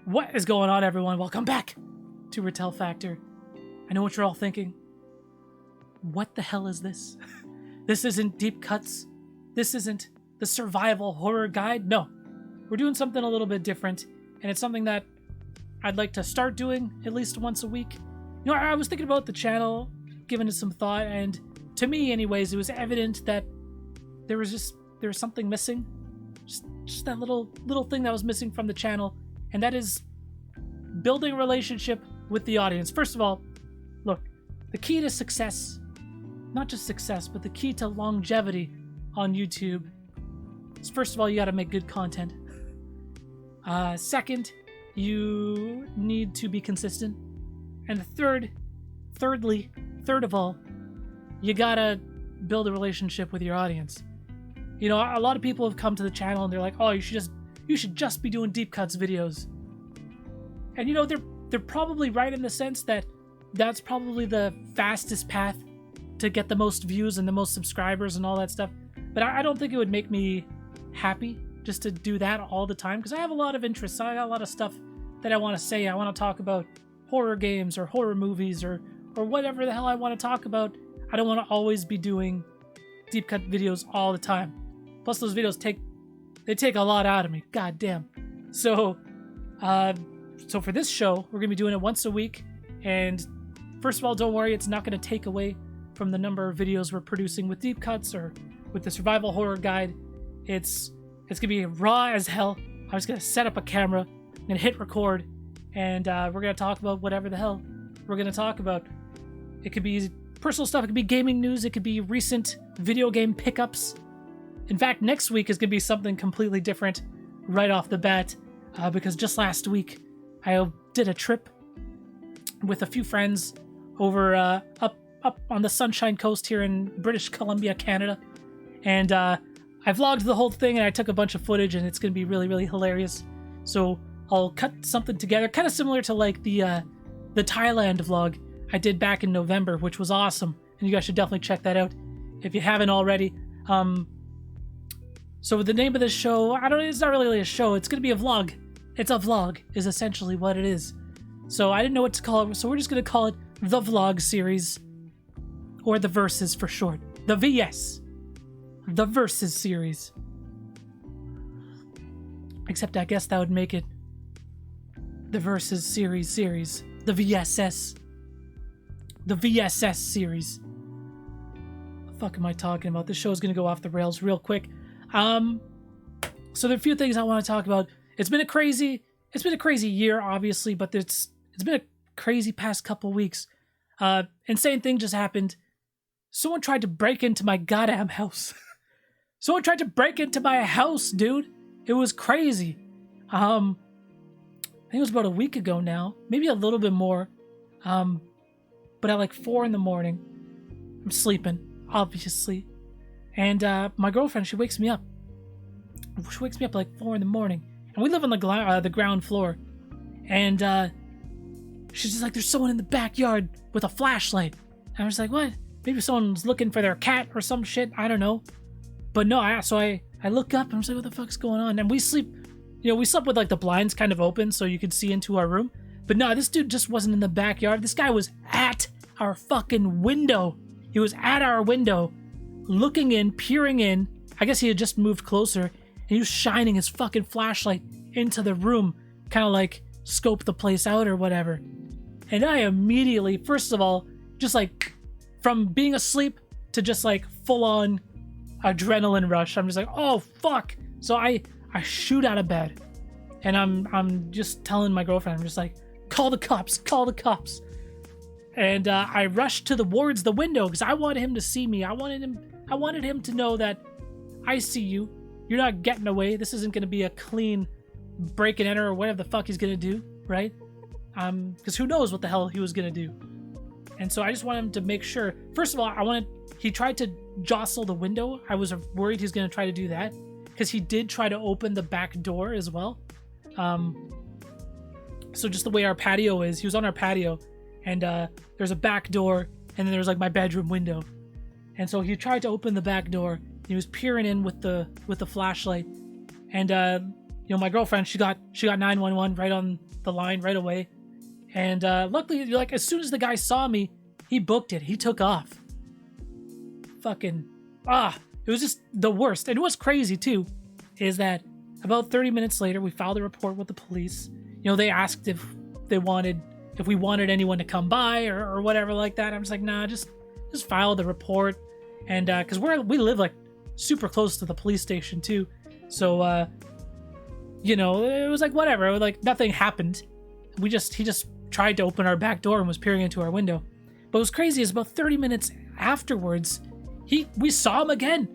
What is going on, everyone? Welcome back to Retell Factor. I know what you're all thinking. What the hell is this? This isn't Deep Cuts. This isn't the survival horror guide. No, we're doing something a little bit different, and it's something that I'd like to start doing at least once a week. You know, I was thinking about the channel, giving it some thought, and to me, anyways, it was evident that there was something missing. Just that little thing that was missing from the channel, and that is building a relationship with the audience. First of all, look, the key to success, not just success, but the key to longevity on YouTube is, first of all, you got to make good content. Second, you need to be consistent. And third of all, you gotta build a relationship with your audience. You know, a lot of people have come to the channel and they're like, "Oh, you should just be doing deep cuts videos." And you know, they're probably right in the sense that that's probably the fastest path to get the most views and the most subscribers and all that stuff. But I don't think it would make me happy just to do that all the time, because I have a lot of interests. I got a lot of stuff that I want to say. I want to talk about horror games or horror movies or whatever the hell I want to talk about. I don't want to always be doing deep cut videos all the time. Plus, those videos take a lot out of me. God damn. So for this show, we're gonna be doing it once a week. And first of all, don't worry, it's not gonna take away from the number of videos we're producing with deep cuts or with the survival horror guide. It's gonna be raw as hell. I'm just gonna set up a camera and hit record, and we're gonna talk about whatever the hell we're gonna talk about. It could be personal stuff, it could be gaming news, it could be recent video game pickups. In fact, next week is gonna be something completely different right off the bat, because just last week I did a trip with a few friends over up on the Sunshine Coast here in British Columbia, Canada, and I vlogged the whole thing and I took a bunch of footage, and it's gonna be really, really hilarious. So I'll cut something together, kind of similar to like the Thailand vlog I did back in November, which was awesome, and you guys should definitely check that out if you haven't already. So the name of this show, it's not really a show, it's gonna be a vlog. It's a vlog, is essentially what it is. So I didn't know what to call it, so we're just gonna call it the Vlog Series, or the Verses for short. The VS. The Verses Series. Except I guess that would make it the Verses Series. The VSS. The VSS Series. What the fuck am I talking about? This show's gonna go off the rails real quick. So there are a few things I want to talk about. It's been a crazy year, obviously, but it's been a crazy past couple weeks. Insane thing just happened. Someone tried to break into my goddamn house. Someone tried to break into my house, dude. It was crazy. I think it was about a week ago now, maybe a little bit more. But at like 4 a.m, I'm sleeping, obviously. And my girlfriend, she wakes me up. She wakes me up at like 4 a.m. And we live on the ground floor. And she's just like, "There's someone in the backyard with a flashlight." And I was like, "What? Maybe someone's looking for their cat or some shit. I don't know." But no, I look up and I'm like, "What the fuck's going on?" And we slept with like the blinds kind of open so you could see into our room. But no, this dude just wasn't in the backyard. This guy was at our fucking window. He was at our window, looking in, peering in. I guess he had just moved closer, and he was shining his fucking flashlight into the room, kind of like scope the place out or whatever. And I immediately, first of all, just like from being asleep to just like full on adrenaline rush, I'm just like, "Oh fuck." So I shoot out of bed, and I'm just telling my girlfriend, I'm just like, call the cops. And I rushed towards the window because I wanted him to see me. I wanted him to know that I see you. You're not getting away. This isn't going to be a clean break and enter or whatever the fuck he's going to do, right? Because who knows what the hell he was going to do. And so I just wanted him to make sure. First of all, he tried to jostle the window. I was worried he's going to try to do that, because he did try to open the back door as well. So just the way our patio is, he was on our patio, and there's a back door, and then there's like my bedroom window. And so he tried to open the back door. He was peering in with the flashlight, and my girlfriend, she got 911 right on the line right away. And luckily, like, as soon as the guy saw me, he booked it. He took off. Fucking, it was just the worst. And what's crazy, too, is that about 30 minutes later, we filed a report with the police. They asked if we wanted anyone to come by or whatever like that. I'm just like, nah, just file the report. And because we live, like, super close to the police station, too. So, it was like, whatever. Like, nothing happened. He just tried to open our back door and was peering into our window. But what's crazy is about 30 minutes afterwards, we saw him again.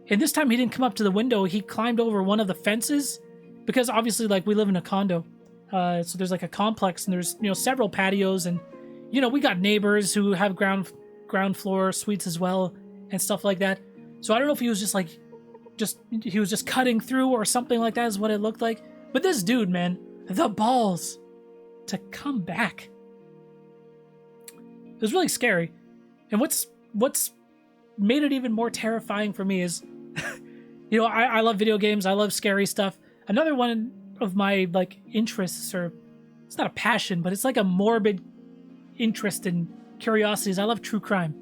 And this time he didn't come up to the window. He climbed over one of the fences because obviously, like, we live in a condo. So there's like a complex and there's, several patios and, we got neighbors who have ground floor suites as well and stuff like that. So I don't know if he was he was just cutting through or something like that is what it looked like. But this dude, man, the balls to come back. It was really scary. And what's made it even more terrifying for me is, I love video games. I love scary stuff. Another one of my, like, interests, or it's not a passion, but it's like a morbid interest and curiosities. I love true crime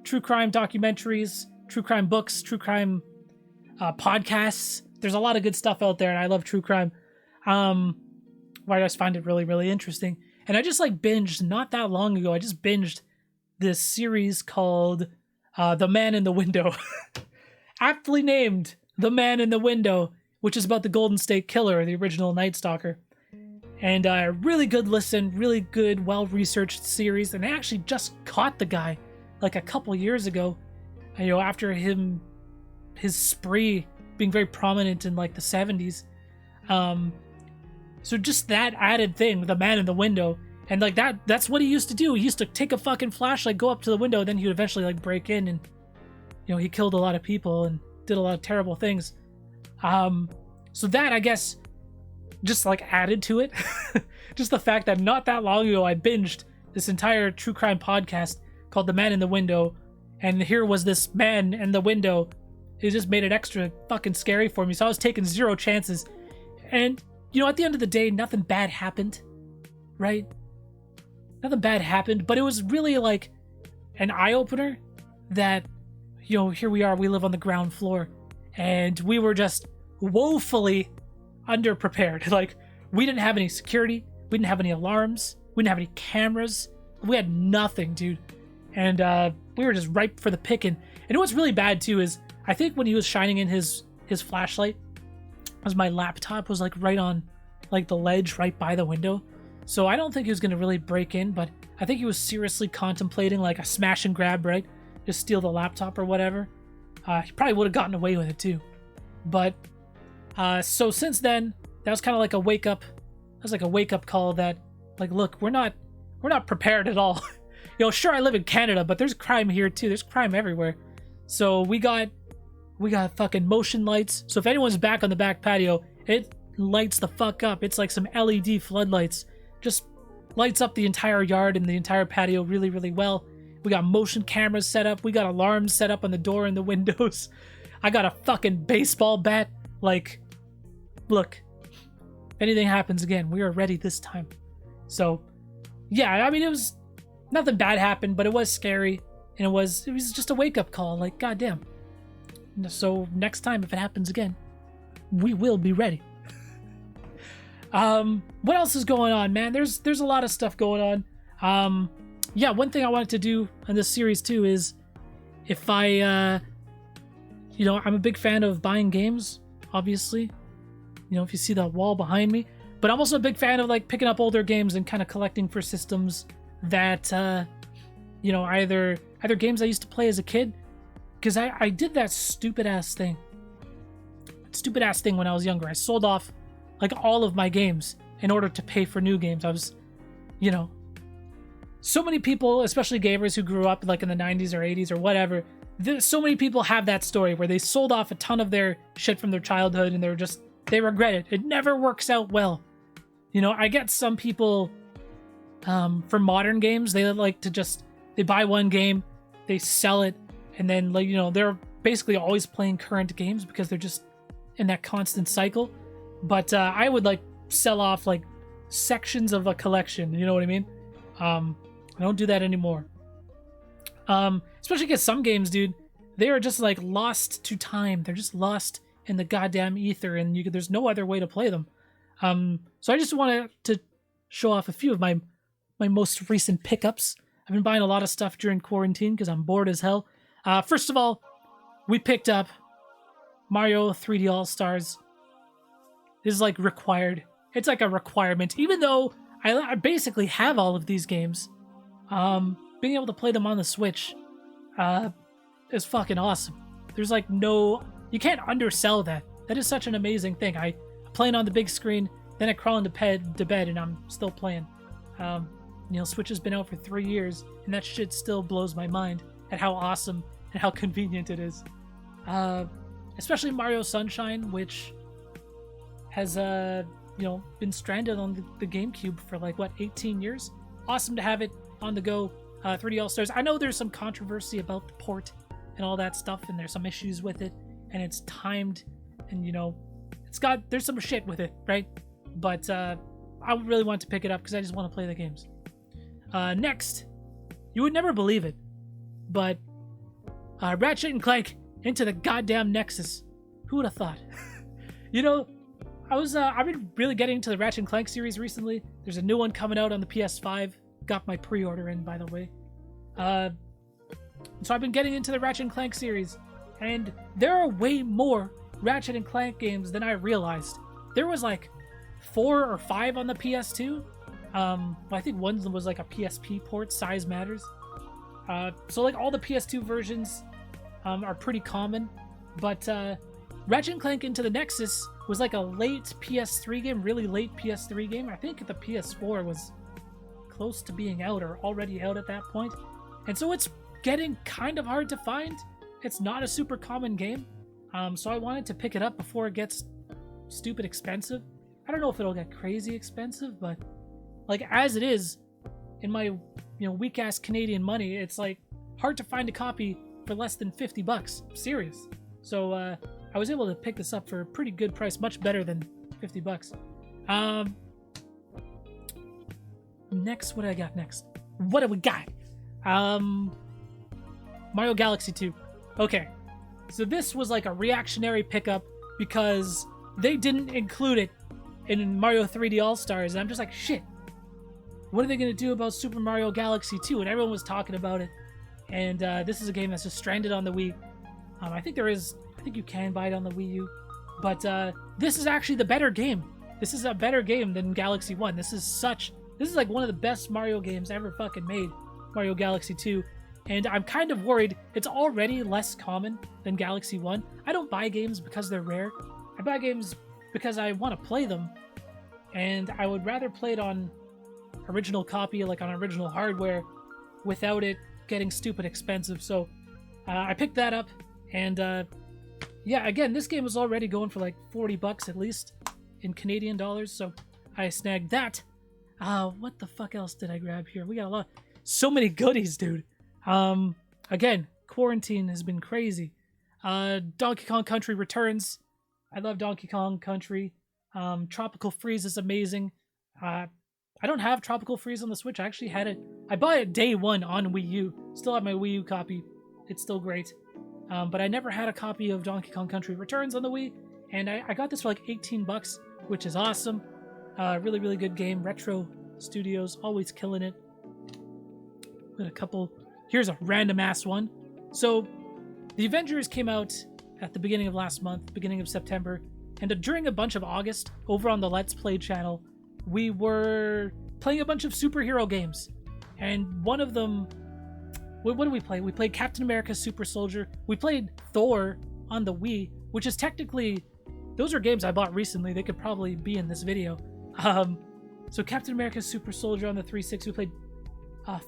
documentaries, true crime books, true crime podcasts. There's a lot of good stuff out there, and I love true crime. Where I just find it really, really interesting. And I just, like, binged not that long ago. I just binged this series called The Man in the Window. Aptly named The Man in the Window, which is about the Golden State Killer, the original Night Stalker. And really good listen, really good, well-researched series. And I actually just caught the guy like a couple years ago, after his spree being very prominent in, like, the 70s. So just that added thing, the man in the window, and, like, that's what he used to do. He used to take a fucking flashlight, go up to the window, and then he would eventually, like, break in, and, he killed a lot of people and did a lot of terrible things. So that, I guess, just, like, added to it. Just the fact that not that long ago I binged this entire true crime podcast called The Man in the Window, and here was this man in the window. It just made it extra fucking scary for me, so I was taking zero chances. And at the end of the day, nothing bad happened, right? Nothing bad happened, but it was really like an eye-opener that, here we are, we live on the ground floor, and we were just woefully underprepared. Like, we didn't have any security, we didn't have any alarms, we didn't have any cameras, we had nothing, dude. And we were just ripe for the picking. And what's really bad, too, is I think when he was shining in his flashlight, as my laptop was, like, right on, like, the ledge right by the window. So I don't think he was going to really break in, but I think he was seriously contemplating, like, a smash and grab, right? Just steal the laptop or whatever. He probably would have gotten away with it, too. But, so since then, that was kind of like a wake-up. That was like a wake-up call that, like, look, we're not prepared at all. Sure, I live in Canada, but there's crime here, too. There's crime everywhere. So we got fucking motion lights. So if anyone's back on the back patio, it lights the fuck up. It's like some LED floodlights. Just lights up the entire yard and the entire patio really, really well. We got motion cameras set up. We got alarms set up on the door and the windows. I got a fucking baseball bat. Like, look, if anything happens again, we are ready this time. So, yeah, I mean, it was nothing bad happened, but it was scary. And it was just a wake-up call. Like, goddamn. So next time, if it happens again, we will be ready. What else is going on, man? There's a lot of stuff going on. Yeah, one thing I wanted to do in this series too is if I'm a big fan of buying games, obviously. If you see that wall behind me. But I'm also a big fan of, like, picking up older games and kind of collecting for systems that, either games I used to play as a kid. Because I did that stupid-ass thing when I was younger. I sold off, like, all of my games in order to pay for new games. I was, so many people, especially gamers who grew up, like, in the 90s or 80s or whatever, so many people have that story where they sold off a ton of their shit from their childhood and they regret it. It never works out well. I get some people, for modern games, they like to they buy one game, they sell it, and then, like, they're basically always playing current games because they're just in that constant cycle. But I would like sell off like sections of a collection. You know what I mean? I don't do that anymore. Especially because some games, dude, they are just like lost to time. They're just lost in the goddamn ether, and there's no other way to play them. So I just wanted to show off a few of my most recent pickups. I've been buying a lot of stuff during quarantine because I'm bored as hell. First of all, we picked up Mario 3D All-Stars. This is like required. It's like a requirement. Even though I basically have all of these games, being able to play them on the Switch is fucking awesome. There's like you can't undersell that. That is such an amazing thing. I playing on the big screen, then I crawl into bed and I'm still playing. Switch has been out for 3 years, and that shit still blows my mind at how awesome and how convenient it is. Especially Mario Sunshine, which has been stranded on the GameCube for like 18 years. Awesome to have it on the go. 3D All-Stars. I know there's some controversy about the port and all that stuff, and there's some issues with it, and it's timed, and there's some shit with it, right? But I really want to pick it up because I just want to play the games. Next, you would never believe it, but Ratchet and Clank into the goddamn Nexus. Who would have thought? I've been really getting into the Ratchet and Clank series recently. There's a new one coming out on the PS5. Got my pre-order in, by the way. So I've been getting into the Ratchet and Clank series, and there are way more Ratchet and Clank games than I realized. There was like 4 or 5 on the PS2. I think one was like a PSP port. Size matters. So like all the PS2 versions are pretty common, but Ratchet and Clank Into the Nexus was like a late PS3 game, really late PS3 game. I think the PS4 was close to being out or already out at that point. And so it's getting kind of hard to find. It's not a super common game. So I wanted to pick it up before it gets stupid expensive. I don't know if it'll get crazy expensive, but like as it is, in my weak ass Canadian money, it's like hard to find a copy for less than $50. I'm serious. So I was able to pick this up for a pretty good price, much better than $50. Next, what do I got next? What do we got? Mario Galaxy 2. Okay, so this was like a reactionary pickup because they didn't include it in Mario 3D All-Stars, and I'm just like, shit, what are they going to do about Super Mario Galaxy 2? And everyone was talking about it, and this is a game that's just stranded on the Wii. I think you can buy it on the Wii U, but this is actually the better game. This is a better game than Galaxy 1. This is like one of the best Mario games ever fucking made, Mario Galaxy 2. And I'm kind of worried it's already less common than Galaxy 1. I don't buy games because they're rare. I buy games because I want to play them. And I would rather play it on original copy, like on original hardware, without it getting stupid expensive. So I picked that up. And again, this game was already going for like $40 at least in Canadian dollars. So I snagged that. What the fuck else did I grab here? We got so many goodies, dude. Again, quarantine has been crazy. Donkey Kong Country returns. I love Donkey Kong Country. Tropical Freeze is amazing. I don't have Tropical Freeze on the Switch. I actually had it. I bought it day one on Wii U. Still have my Wii U copy. It's still great. But I never had a copy of Donkey Kong Country Returns on the Wii. And I got this for like $18, which is awesome. Really, really good game. Retro Studios, always killing it. Got a couple. Here's a random ass one. So, the Avengers came out at the beginning of last month, beginning of September, and during a bunch of August, over on the Let's Play channel, we were playing a bunch of superhero games. And one of them, what did we play? We played Captain America Super Soldier. We played Thor on the Wii, which is technically, those are games I bought recently. They could probably be in this video. So Captain America Super Soldier on the 360. We played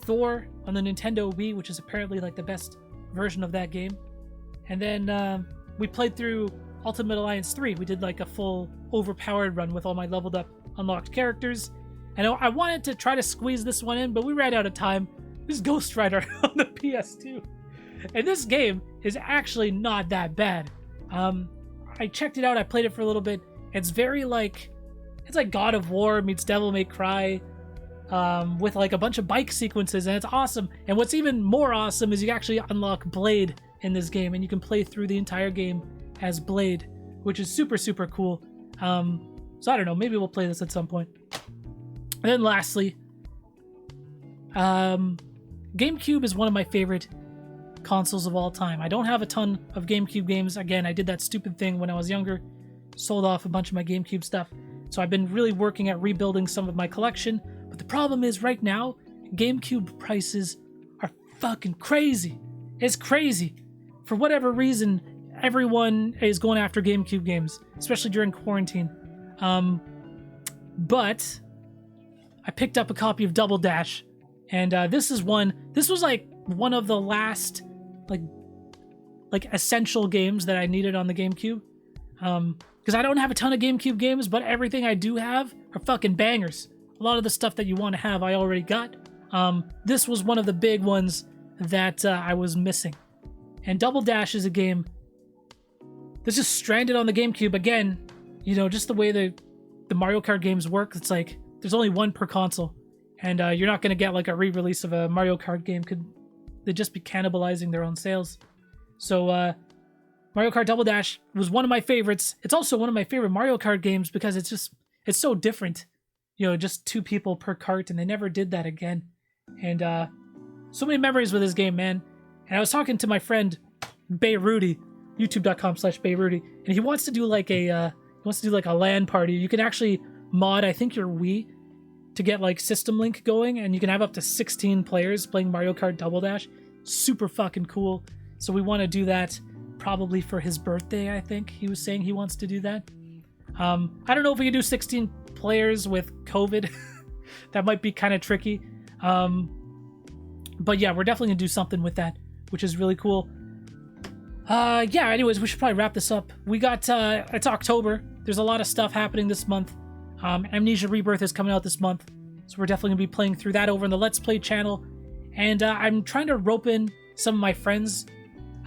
Thor on the Nintendo Wii, which is apparently like the best version of that game. And then we played through Ultimate Alliance 3. We did like a full overpowered run with all my leveled up unlocked characters. And I wanted to try to squeeze this one in, but we ran out of time. This is Ghost Rider on the PS2. And this game is actually not that bad. I checked it out. I played it for a little bit. It's very like, it's like God of War meets Devil May Cry, with like a bunch of bike sequences, and it's awesome. And what's even more awesome is you actually unlock Blade in this game, and you can play through the entire game as Blade, which is super, super cool. So I don't know, maybe we'll play this at some point. And then lastly, GameCube is one of my favorite consoles of all time. I don't have a ton of GameCube games. Again, I did that stupid thing when I was younger, sold off a bunch of my GameCube stuff. So I've been really working at rebuilding some of my collection. But the problem is right now, GameCube prices are fucking crazy. It's crazy. For whatever reason, everyone is going after GameCube games, especially during quarantine. But I picked up a copy of Double Dash, and this was like one of the last like essential games that I needed on the GameCube. Because I don't have a ton of GameCube games, but everything I do have are fucking bangers. A lot of the stuff that you want to have, I already got. This was one of the big ones that I was missing. And Double Dash is a game that's just stranded on the GameCube. Again, you know, just the way the Mario Kart games work, it's like there's only one per console. And you're not going to get like a re-release of a Mario Kart game. They'd just be cannibalizing their own sales. So Mario Kart Double Dash was one of my favorites. It's also one of my favorite Mario Kart games because it's so different. You know, just 2 people per kart, and they never did that again. And so many memories with this game, man. And I was talking to my friend Bayrudy, youtube.com/Bayrudy, and he wants to do like a LAN party. You can actually mod, I think, your Wii to get like System Link going, and you can have up to 16 players playing Mario Kart Double Dash. Super fucking cool. So we want to do that probably for his birthday, I think. He was saying he wants to do that. I don't know if we can do 16 players with COVID. That might be kind of tricky. But yeah, we're definitely gonna do something with that, which is really cool. Yeah, anyways, we should probably wrap this up. We got, it's October. There's a lot of stuff happening this month. Amnesia Rebirth is coming out this month, so we're definitely gonna be playing through that over on the Let's Play channel. And I'm trying to rope in some of my friends.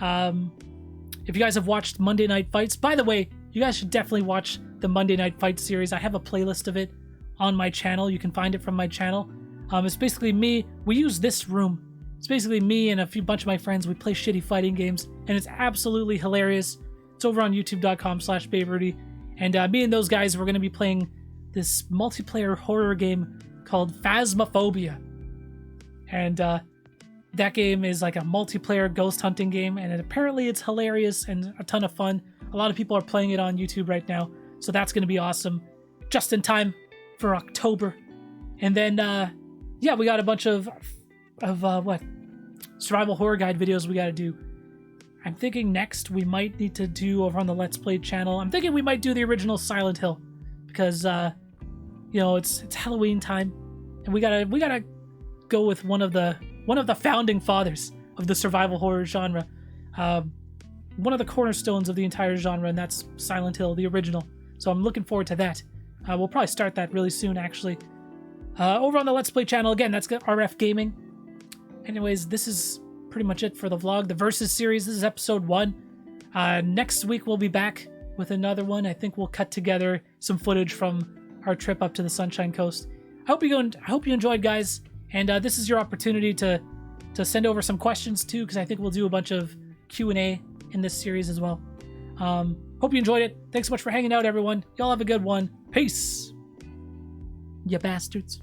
If you guys have watched Monday Night Fights, by the way, you guys should definitely watch the Monday Night Fights series. I have a playlist of it on my channel. You can find it from my channel. It's basically me. We use this room. It's basically me and a bunch of my friends. We play shitty fighting games, and it's absolutely hilarious. It's over on youtube.com/Bayrudy. And me and those guys, we're going to be playing this multiplayer horror game called Phasmophobia. And that game is like a multiplayer ghost hunting game, and apparently it's hilarious and a ton of fun. A lot of people are playing it on YouTube right now, so that's going to be awesome. Just in time for October. And then, yeah, we got a bunch of survival horror guide videos we got to do. I'm thinking next we might need to do over on the Let's Play channel. I'm thinking we might do the original Silent Hill because, you know, it's Halloween time, and we gotta go with one of the founding fathers of the survival horror genre. One of the cornerstones of the entire genre, and that's Silent Hill, the original. So I'm looking forward to that. We'll probably start that really soon, actually. Over on the Let's Play channel, again, that's RF Gaming. Anyways, this is pretty much it for the vlog. The Versus series, this is episode 1. Next week we'll be back with another one. I think we'll cut together some footage from our trip up to the Sunshine Coast. I hope you enjoyed, guys. And this is your opportunity to send over some questions too, because I think we'll do a bunch of Q&A in this series as well. Hope you enjoyed it. Thanks so much for hanging out, everyone. Y'all have a good one. Peace. You bastards.